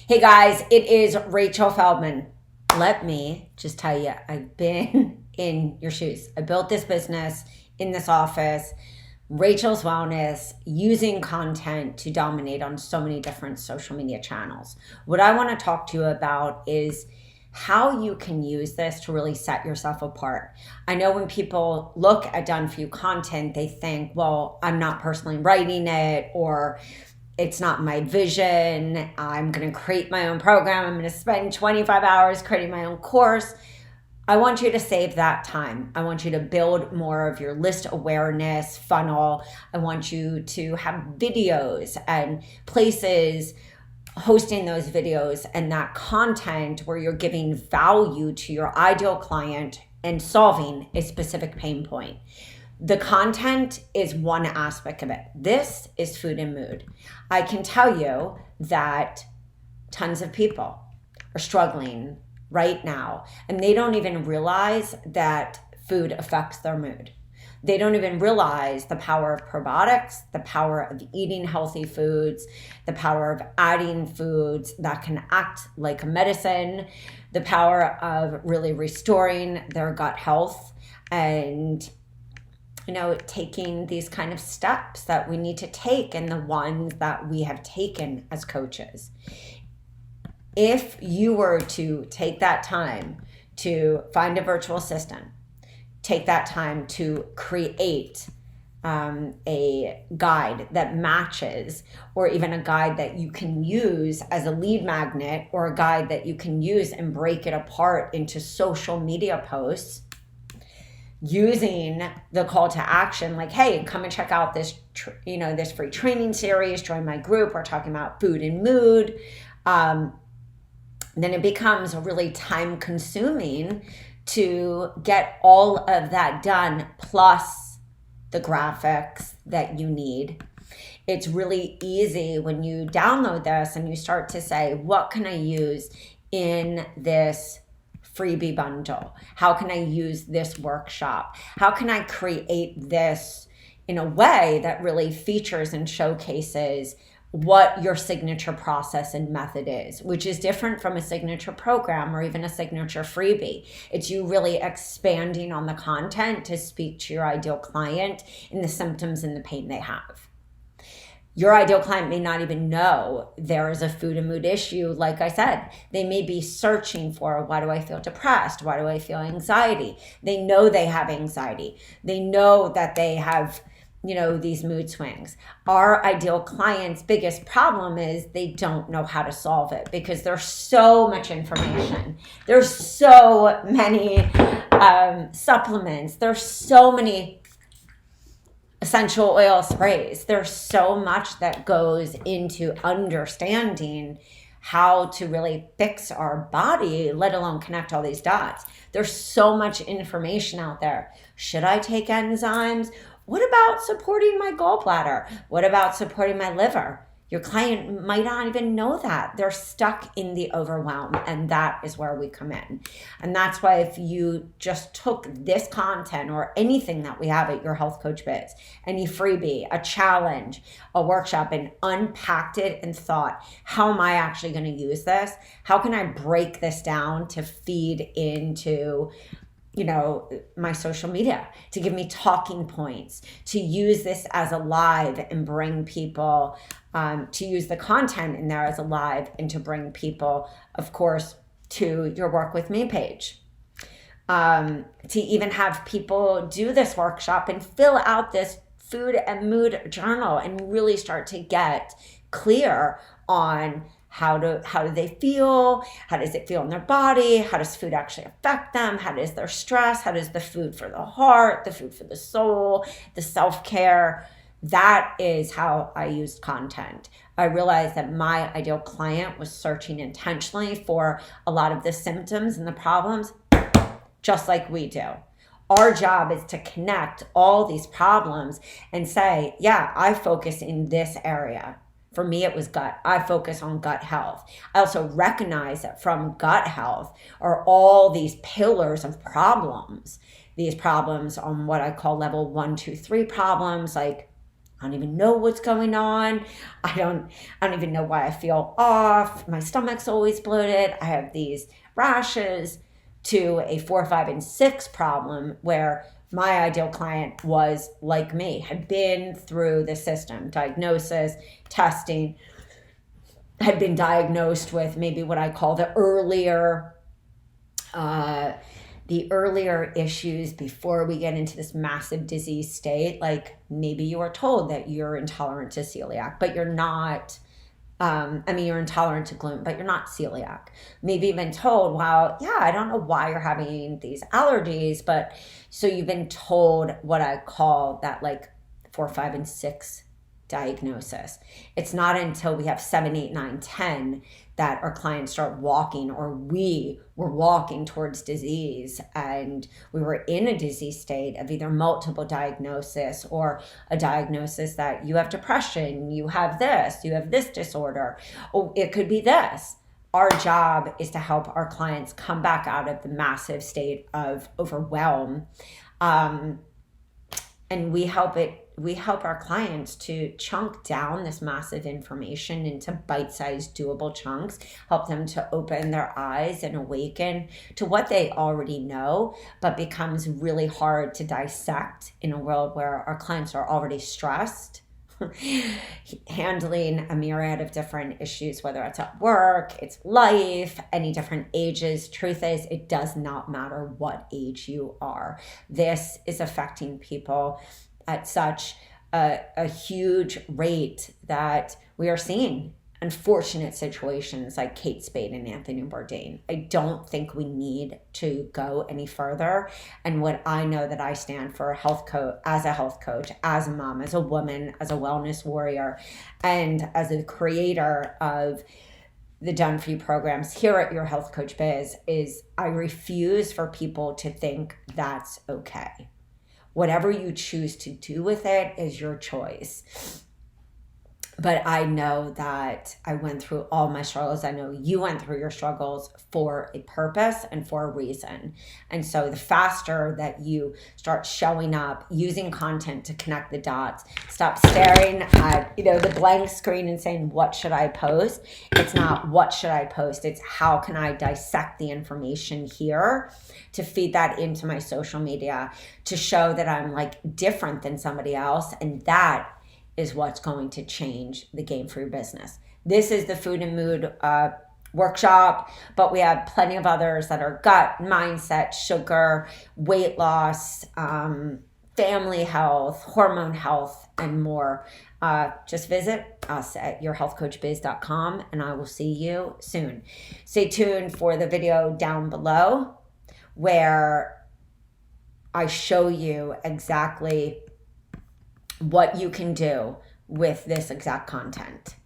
Hey guys, it is Rachel Feldman. Let me just tell you, I've been in your shoes. I built this business in this office, Rachel's Wellness, using content to dominate on so many different social media channels. What I want to talk to you about is how you can use this to really set yourself apart. I know when people look at done for you content, they think, well, I'm not personally writing it, or it's not my vision. I'm going to create my own program. I'm going to spend 25 hours creating my own course. I want you to save that time. I want you to build more of your list awareness funnel. I want you to have videos and places hosting those videos and that content where you're giving value to your ideal client and solving a specific pain point. The content is one aspect of it. This is food and mood. I can tell you that tons of people are struggling right now, and they don't even realize that food affects their mood. They don't even realize the power of probiotics, the power of eating healthy foods, the power of adding foods that can act like a medicine, the power of really restoring their gut health, and taking these kind of steps that we need to take, and the ones that we have taken as coaches. If you were to take that time to find a virtual assistant, take that time to create a guide that matches, or even a guide that you can use as a lead magnet, or a guide that you can use and break it apart into social media posts, using the call to action, like, hey, come and check out this this free training series, join my group, we're talking about food and mood. Then it becomes really time consuming to get all of that done, plus the graphics that you need. It's really easy when you download this and you start to say, what can I use in this freebie bundle? How can I use this workshop? How can I create this in a way that really features and showcases what your signature process and method is, which is different from a signature program or even a signature freebie. It's you really expanding on the content to speak to your ideal client and the symptoms and the pain they have. Your ideal client may not even know there is a food and mood issue. Like I said, they may be searching for, why do I feel depressed? Why do I feel anxiety? They know they have anxiety. They know that they have these mood swings. Our ideal client's biggest problem is they don't know how to solve it, because there's so much information. There's so many supplements. There's so many essential oil sprays. There's so much that goes into understanding how to really fix our body, let alone connect all these dots. There's so much information out there. Should I take enzymes? What about supporting my gallbladder? What about supporting my liver? Your client might not even know that. They're stuck in the overwhelm, and that is where we come in. And that's why if you just took this content or anything that we have at Your Health Coach Biz, any freebie, a challenge, a workshop, and unpacked it and thought, how am I actually going to use this? How can I break this down to feed into my social media, to give me talking points, to use this as a live and bring people, to use the content in there as a live and to bring people, of course, to your Work With Me page. To even have people do this workshop and fill out this food and mood journal and really start to get clear on how do they feel? How does it feel in their body? How does food actually affect them? How does their stress? How does the food for the heart, the food for the soul, the self-care? That is how I used content. I realized that my ideal client was searching intentionally for a lot of the symptoms and the problems, just like we do. Our job is to connect all these problems and say, yeah, I focus in this area. For me, it was gut. I focus on gut health. I also recognize that from gut health are all these pillars of problems. These problems on what I call level 1, 2, 3 problems, like I don't even know what's going on. I don't even know why I feel off. My stomach's always bloated. I have these rashes, to a 4, 5, and 6 problem where my ideal client was like me, had been through the system, diagnosis, testing, had been diagnosed with maybe what I call the earlier issues before we get into this massive disease state. Like maybe you are told that you're intolerant to celiac, but you're not. You're intolerant to gluten, but you're not celiac. Maybe you've been told, well, yeah, I don't know why you're having these allergies, but so you've been told what I call that like 4, 5, and 6 diagnosis. It's not until we have 7, 8, 9, 10 that our clients start walking, or we were walking towards disease, and we were in a disease state of either multiple diagnosis or a diagnosis that you have depression, you have this disorder, or it could be this. Our job is to help our clients come back out of the massive state of overwhelm. And we help our clients to chunk down this massive information into bite-sized doable chunks, help them to open their eyes and awaken to what they already know, but becomes really hard to dissect in a world where our clients are already stressed, handling a myriad of different issues, whether it's at work, it's life, any different ages. Truth is, it does not matter what age you are. This is affecting people at such a huge rate that we are seeing unfortunate situations like Kate Spade and Anthony Bourdain. I don't think we need to go any further. And what I know that I stand for, as a health coach, as a mom, as a woman, as a wellness warrior, and as a creator of the Done For You programs here at Your Health Coach Biz, is I refuse for people to think that's okay. Whatever you choose to do with it is your choice. But I know that I went through all my struggles. I know you went through your struggles for a purpose and for a reason. And so the faster that you start showing up, using content to connect the dots, stop staring at, the blank screen and saying, what should I post? It's not what should I post? It's how can I dissect the information here to feed that into my social media, to show that I'm like different than somebody else. And that is what's going to change the game for your business. This is the Food and Mood workshop, but we have plenty of others that are gut, mindset, sugar, weight loss, family health, hormone health, and more. Just visit us at yourhealthcoachbiz.com, and I will see you soon. Stay tuned for the video down below where I show you exactly what you can do with this exact content.